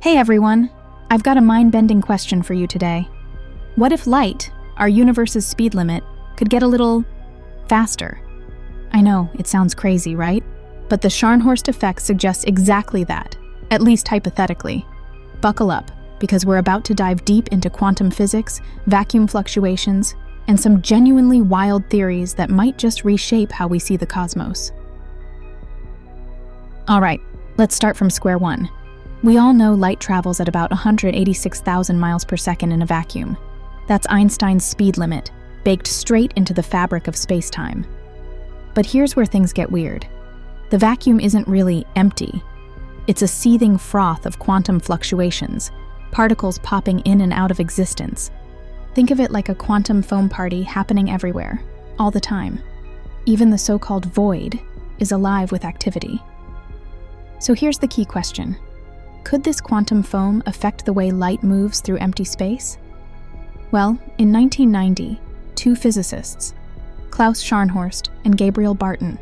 Hey everyone, I've got a mind-bending question for you today. What if light, our universe's speed limit, could get a little faster? I know, it sounds crazy, right? But the Scharnhorst effect suggests exactly that, at least hypothetically. Buckle up, because we're about to dive deep into quantum physics, vacuum fluctuations, and some genuinely wild theories that might just reshape how we see the cosmos. All right, let's start from square one. We all know light travels at about 186,000 miles per second in a vacuum. That's Einstein's speed limit, baked straight into the fabric of space-time. But here's where things get weird. The vacuum isn't really empty. It's a seething froth of quantum fluctuations, particles popping in and out of existence. Think of it like a quantum foam party happening everywhere, all the time. Even the so-called void is alive with activity. So here's the key question. Could this quantum foam affect the way light moves through empty space? Well, in 1990, two physicists, Klaus Scharnhorst and Gabriel Barton,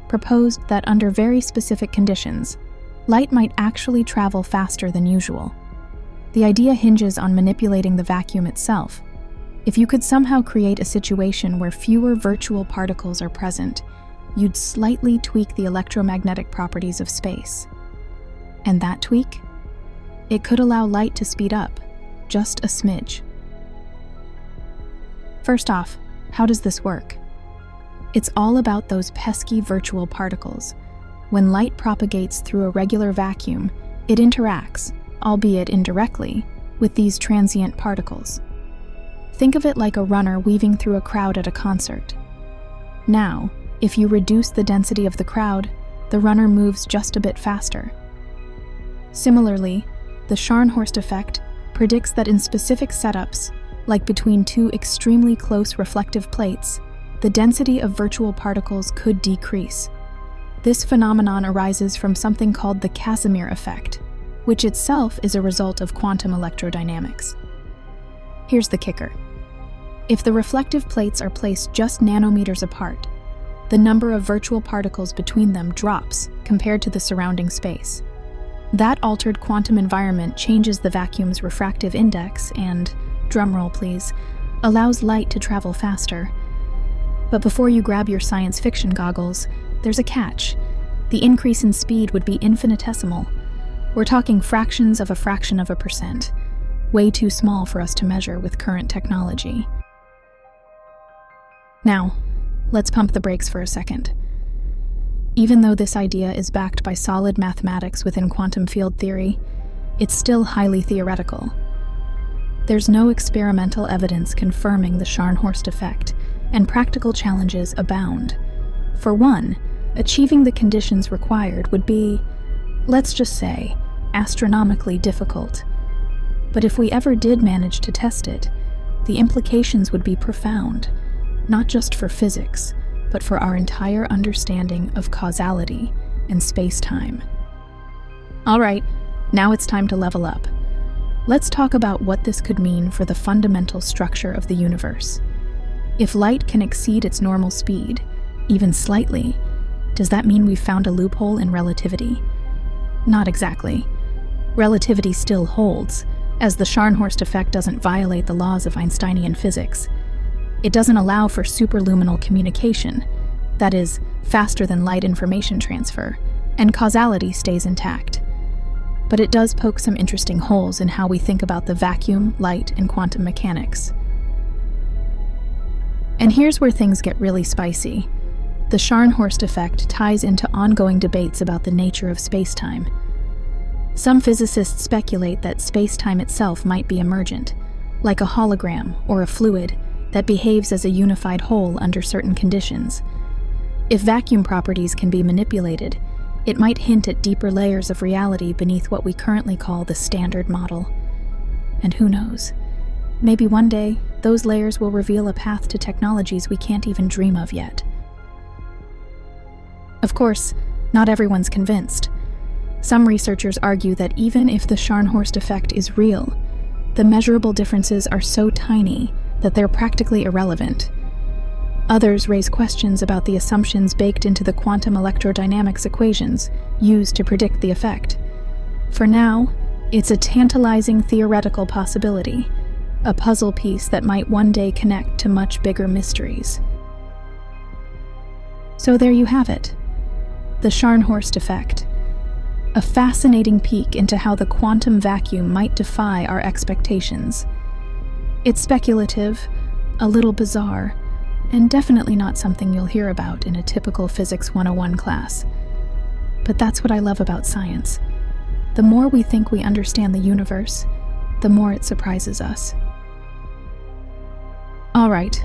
proposed that under very specific conditions, light might actually travel faster than usual. The idea hinges on manipulating the vacuum itself. If you could somehow create a situation where fewer virtual particles are present, you'd slightly tweak the electromagnetic properties of space. And that tweak? It could allow light to speed up, just a smidge. First off, how does this work? It's all about those pesky virtual particles. When light propagates through a regular vacuum, it interacts, albeit indirectly, with these transient particles. Think of it like a runner weaving through a crowd at a concert. Now, if you reduce the density of the crowd, the runner moves just a bit faster. Similarly, the Scharnhorst effect predicts that in specific setups, like between two extremely close reflective plates, the density of virtual particles could decrease. This phenomenon arises from something called the Casimir effect, which itself is a result of quantum electrodynamics. Here's the kicker. If the reflective plates are placed just nanometers apart, the number of virtual particles between them drops compared to the surrounding space. That altered quantum environment changes the vacuum's refractive index and, drumroll please, allows light to travel faster. But before you grab your science fiction goggles, there's a catch. The increase in speed would be infinitesimal. We're talking fractions of a fraction of a percent. Way too small for us to measure with current technology. Now, let's pump the brakes for a second. Even though this idea is backed by solid mathematics within quantum field theory, it's still highly theoretical. There's no experimental evidence confirming the Scharnhorst effect, and practical challenges abound. For one, achieving the conditions required would be, let's just say, astronomically difficult. But if we ever did manage to test it, the implications would be profound, not just for physics, but for our entire understanding of causality and space-time. All right, now it's time to level up. Let's talk about what this could mean for the fundamental structure of the universe. If light can exceed its normal speed, even slightly, does that mean we've found a loophole in relativity? Not exactly. Relativity still holds, as the Scharnhorst effect doesn't violate the laws of Einsteinian physics. It doesn't allow for superluminal communication, that is, faster than light information transfer, and causality stays intact. But it does poke some interesting holes in how we think about the vacuum, light, and quantum mechanics. And here's where things get really spicy. The Scharnhorst effect ties into ongoing debates about the nature of spacetime. Some physicists speculate that spacetime itself might be emergent, like a hologram or a fluid that behaves as a unified whole under certain conditions. If vacuum properties can be manipulated, it might hint at deeper layers of reality beneath what we currently call the standard model. And who knows? Maybe one day, those layers will reveal a path to technologies we can't even dream of yet. Of course, not everyone's convinced. Some researchers argue that even if the Scharnhorst effect is real, the measurable differences are so tiny that they're practically irrelevant. Others raise questions about the assumptions baked into the quantum electrodynamics equations used to predict the effect. For now, It's a tantalizing theoretical possibility, a puzzle piece that might one day connect to much bigger mysteries. So there you have it, the Scharnhorst effect, a fascinating peek into how the quantum vacuum might defy our expectations. It's speculative, a little bizarre, and definitely not something you'll hear about in a typical Physics 101 class. But that's what I love about science. The more we think we understand the universe, the more it surprises us. All right,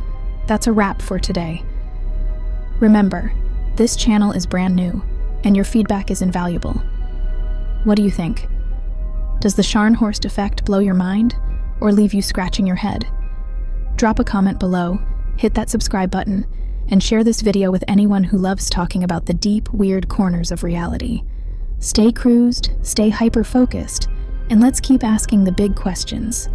that's a wrap for today. Remember, this channel is brand new, and your feedback is invaluable. What do you think? Does the Scharnhorst effect blow your mind, or leave you scratching your head? Drop a comment below, hit that subscribe button, and share this video with anyone who loves talking about the deep, weird corners of reality. Stay cruised, stay hyper-focused, and let's keep asking the big questions.